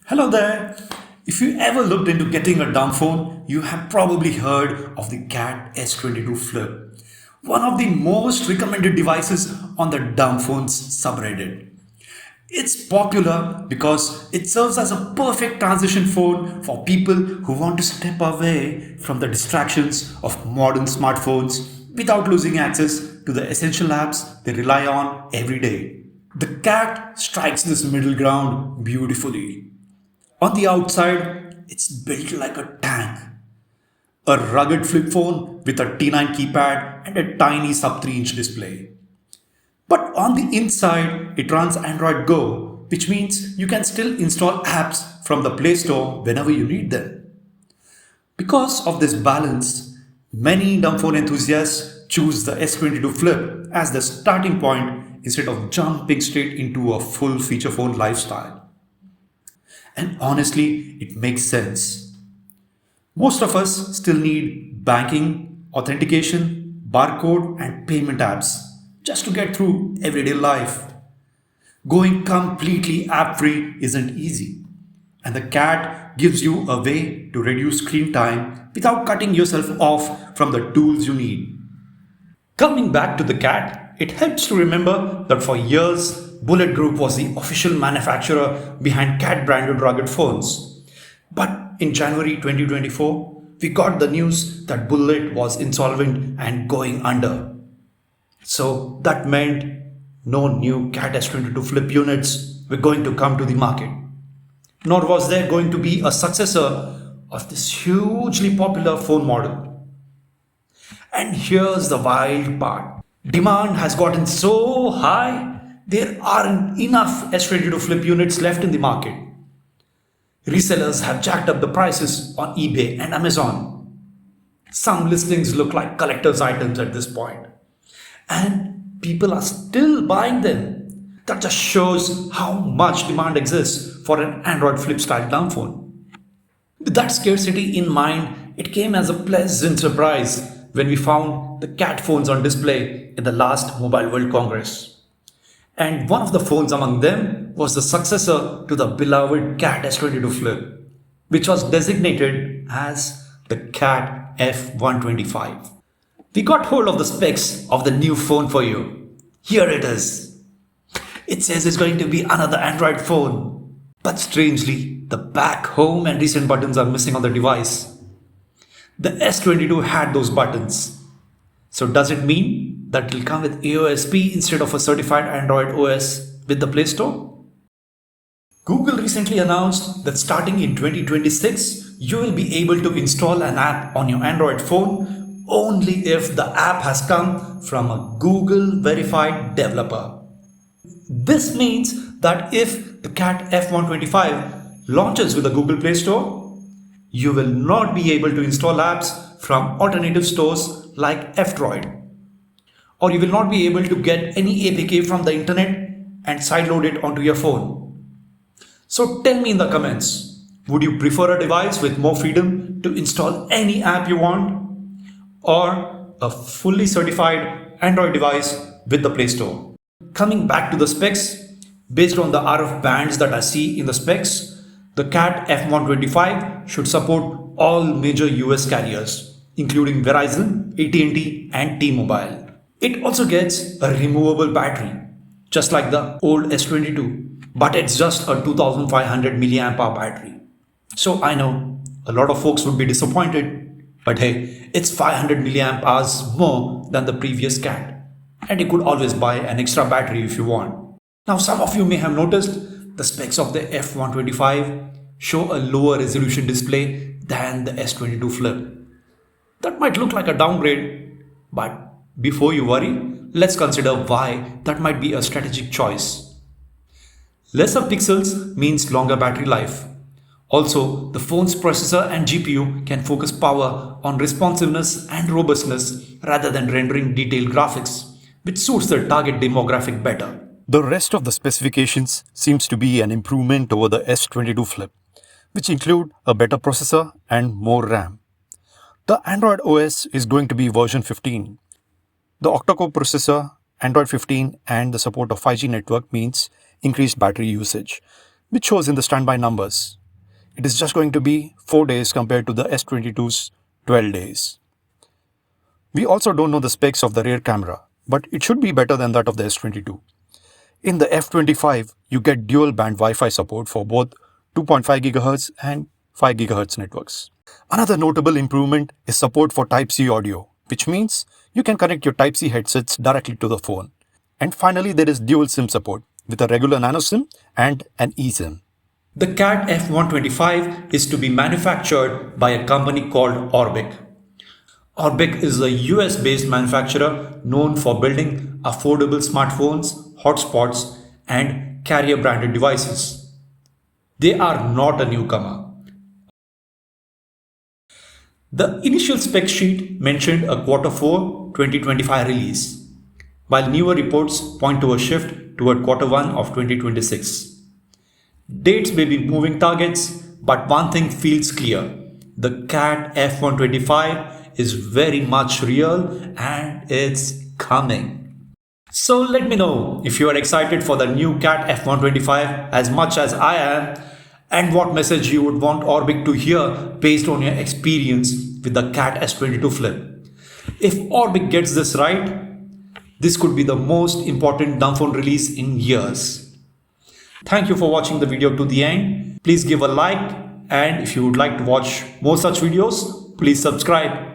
Hello there. If you ever looked into getting a dumb phone, you have probably heard of the CAT S22 Flip, one of the most recommended devices on the dumb phones subreddit. It's popular because it serves as a perfect transition phone for people who want to step away from the distractions of modern smartphones without losing access to the essential apps they rely on every day. The CAT strikes this middle ground beautifully. On the outside, it's built like a tank. A rugged flip phone with a T9 keypad and a tiny sub 3-inch display. But on the inside, it runs Android Go, which means you can still install apps from the Play Store whenever you need them. Because of this balance, many dumb phone enthusiasts choose the S22 Flip as the starting point instead of jumping straight into a full feature phone lifestyle. And honestly, it makes sense. Most of us still need banking, authentication, barcode, and payment apps just to get through everyday life. Going completely app free isn't easy, and the CAT gives you a way to reduce screen time without cutting yourself off from the tools you need. Coming back to the CAT, it helps to remember that for years, Bullit Group was the official manufacturer behind CAT branded rugged phones. But in January 2024, we got the news that Bullit was insolvent and going under. So that meant no new CAT S22 Flip units were going to come to the market. Nor was there going to be a successor of this hugely popular phone model. And here's the wild part. Demand has gotten so high, there aren't enough S22 Flip units left in the market. Resellers have jacked up the prices on eBay and Amazon. Some listings look like collector's items at this point. And people are still buying them. That just shows how much demand exists for an Android Flip style dumb phone. With that scarcity in mind, it came as a pleasant surprise when we found the CAT phones on display in the last Mobile World Congress. And one of the phones among them was the successor to the beloved CAT S22 Flip, which was designated as the CAT F125. We got hold of the specs of the new phone for you. Here it is. It says it's going to be another Android phone. But strangely, the back, home and recent buttons are missing on the device. The S22 had those buttons. So does it mean that it will come with AOSP instead of a certified Android OS with the Play Store? Google recently announced that starting in 2026, you will be able to install an app on your Android phone only if the app has come from a Google verified developer. This means that if the CAT F125 launches with the Google Play Store, you will not be able to install apps from alternative stores like F-Droid. Or you will not be able to get any APK from the internet and sideload it onto your phone. So tell me in the comments, would you prefer a device with more freedom to install any app you want, or a fully certified Android device with the Play Store? Coming back to the specs, based on the RF bands that I see in the specs, the CAT F125 should support all major US carriers, including Verizon, AT&T and T-Mobile. It also gets a removable battery, just like the old S22, but it's just a 2500 mAh battery. So I know a lot of folks would be disappointed, but hey, it's 500 mAh more than the previous CAT, and you could always buy an extra battery if you want. Now some of you may have noticed the specs of the F125 show a lower resolution display than the S22 Flip. That might look like a downgrade, but before you worry, let's consider why that might be a strategic choice. Lesser pixels means longer battery life. Also, the phone's processor and GPU can focus power on responsiveness and robustness rather than rendering detailed graphics, which suits their target demographic better. The rest of the specifications seems to be an improvement over the S22 Flip, which include a better processor and more RAM. The Android OS is going to be version 15. The octa-core processor, Android 15 and the support of 5G network means increased battery usage, which shows in the standby numbers. it is just going to be 4 days compared to the S22's 12 days. We also don't know the specs of the rear camera, but it should be better than that of the S22. In the F25, you get dual band Wi-Fi support for both 2.5 GHz and 5 GHz networks. Another notable improvement is support for Type-C audio, which means you can connect your Type-C headsets directly to the phone. And finally, there is dual SIM support with a regular nano SIM and an eSIM. The CAT F125 is to be manufactured by a company called Orbic. Orbic is a US-based manufacturer known for building affordable smartphones, hotspots, and carrier-branded devices. They are not a newcomer. The initial spec sheet mentioned a Q4 2025 release, while newer reports point to a shift toward Q1 of 2026. Dates may be moving targets, but one thing feels clear. The CAT F125 is very much real and it's coming. So let me know if you are excited for the new CAT F125 as much as I am, and what message you would want Orbic to hear based on your experience with the CAT S22 Flip. If Orbic gets this right, this could be the most important dumbphone release in years. Thank you for watching the video to the end. Please give a like, and if you would like to watch more such videos, please subscribe.